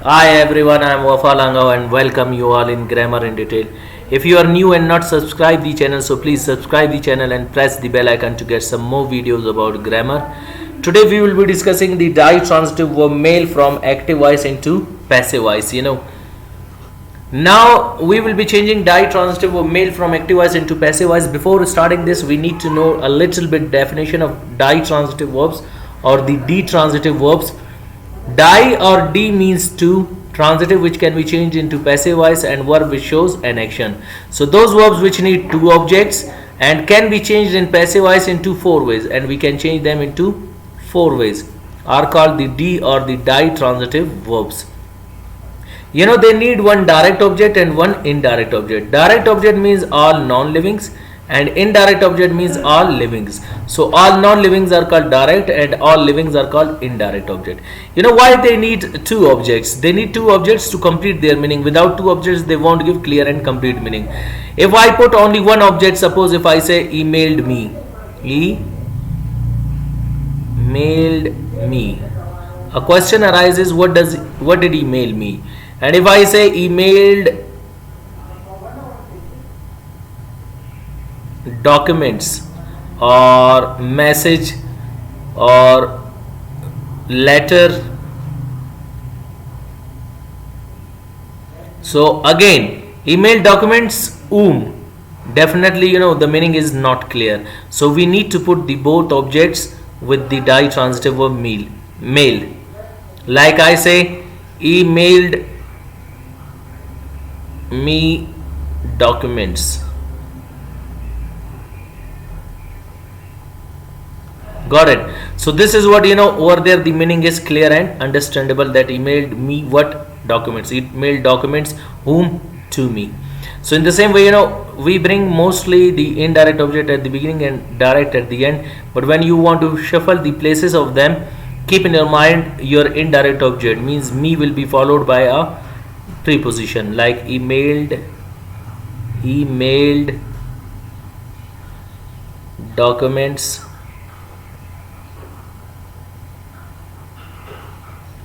Hi everyone, I am Wafa Langao and welcome you all in Grammar in Detail. If you are new and not subscribed the channel, so please subscribe the channel and press the bell icon to get some more videos about grammar. Today we will be discussing the ditransitive verb male from active voice into passive voice. Now we will be changing ditransitive verb male from active voice into passive voice. Before starting this, we need to know a little bit definition of ditransitive verbs or the detransitive verbs. Di or D means to, transitive which can be changed into passive voice, and verb which shows an action. So those verbs which need two objects and can be changed in passive voice into four ways, and we can change them into four ways, are called the D or the ditransitive verbs. They need one direct object and one indirect object. Direct object means all non-livings and indirect object means all livings. So all non-livings are called direct and all livings are called indirect object. Why they need two objects? They need two objects to complete their meaning. Without two objects they won't give clear and complete meaning. If I put only one object, suppose if I say emailed me, emailed me, a question arises, what did email me? And if I say emailed documents or message or letter, so again email documents definitely the meaning is not clear, so we need to put the both objects with the ditransitive verb male. Like I say emailed me documents. Got it? So this is what over there the meaning is clear and understandable, that emailed me what documents? Emailed documents whom? To me. So in the same way we bring mostly the indirect object at the beginning and direct at the end, but when you want to shuffle the places of them, keep in your mind your indirect object means me will be followed by a preposition, like emailed documents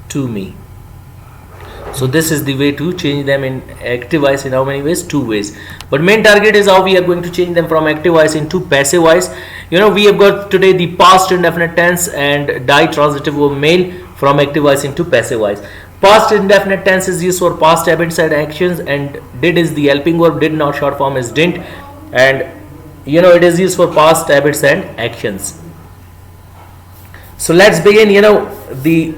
to me. So this is the way to change them in active voice. In how many ways? Two ways. But main target is how we are going to change them from active voice into passive voice. We have got today the past indefinite tense and ditransitive verb male from active voice into passive voice. Past indefinite tense is used for past habits and actions, and did is the helping verb, did not short form is didn't, and it is used for past habits and actions. So let's begin. The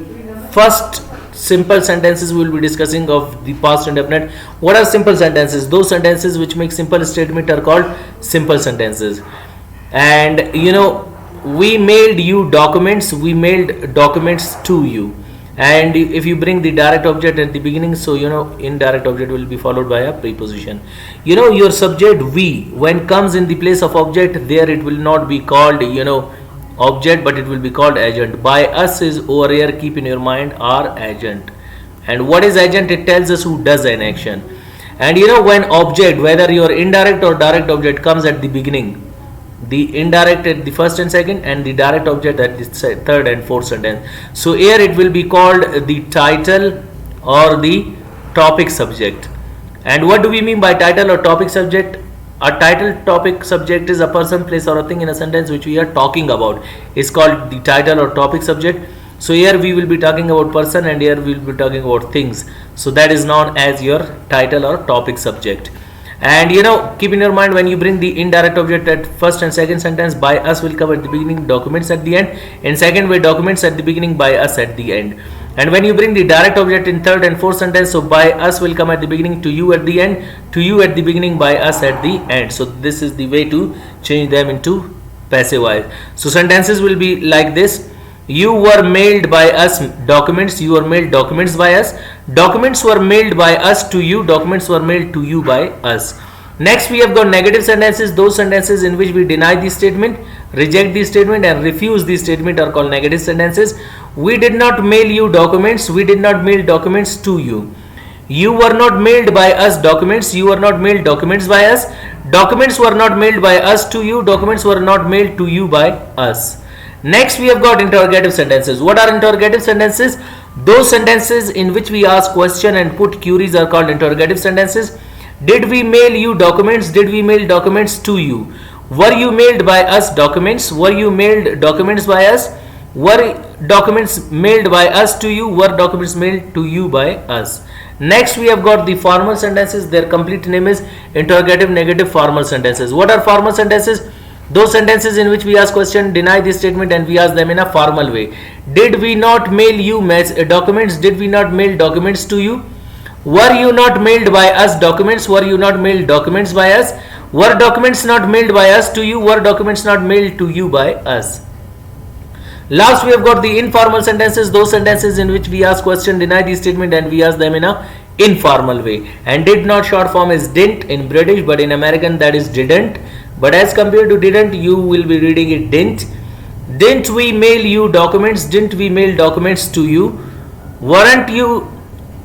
first simple sentences we will be discussing of the past indefinite. What are simple sentences? Those sentences which make simple statement are called simple sentences. And we mailed you documents, we mailed documents to you. And if you bring the direct object at the beginning, so indirect object will be followed by a preposition. Your subject we, when comes in the place of object, there it will not be called object, but it will be called agent. By us is over here, keep in your mind, our agent. And what is agent? It tells us who does an action. And when object, whether your indirect or direct object comes at the beginning, the indirect at the first and second and the direct object at the third and fourth sentence, so here it will be called the title or the topic subject. And what do we mean by title or topic subject? A title topic subject is a person, place or a thing in a sentence which we are talking about. It's called the title or topic subject. So here we will be talking about person and here we will be talking about things. So that is known as your title or topic subject. And keep in your mind, when you bring the indirect object at first and second sentence, by us will come at the beginning, documents at the end. In second way, documents at the beginning, by us at the end. And when you bring the direct object in third and fourth sentence, so by us will come at the beginning, to you at the end, to you at the beginning, by us at the end. So this is the way to change them into passive voice. So sentences will be like this: you were mailed by us documents, you were mailed documents by us, documents were mailed by us to you, documents were mailed to you by us. Next we have got negative sentences. Those sentences in which we deny the statement, reject the statement and refuse the statement are called negative sentences. We did not mail you documents, we did not mail documents to you. You were not mailed by us documents, you were not mailed documents by us, documents were not mailed by us to you, documents were not mailed to you by us. Next we have got interrogative sentences. What are interrogative sentences? Those sentences in which we ask question and put queries are called interrogative sentences. Did we mail you documents? Did we mail documents to you? Were you mailed by us documents? Were you mailed documents by us? Were documents mailed by us to you? Were documents mailed to you by us? Next we have got the formal sentences. Their complete name is interrogative negative formal sentences. What are formal sentences? Those sentences in which we ask question, deny the statement, and we ask them in a formal way. Did we not mail you documents? Did we not mail documents to you? Were you not mailed by us documents? Were you not mailed documents by us? Were documents not mailed by us to you? Were documents not mailed to you by us? Last we have got the informal sentences. Those sentences in which we ask question, deny the statement, and we ask them in a informal way. And did not short form is didn't in British, but in American that is didn't. But as compared to didn't, you will be reading it didn't. Didn't we mail you documents? Didn't we mail documents to you? Weren't you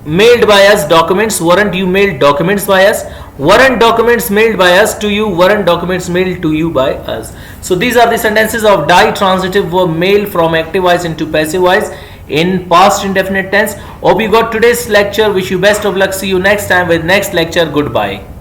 mailed by us documents? Weren't you mailed documents by us? Weren't documents mailed by us to you? Weren't documents mailed to you by us? So these are the sentences of ditransitive verb mail from active voice into passive voice in past indefinite tense. Hope you got today's lecture. Wish you best of luck. See you next time with next lecture. Goodbye.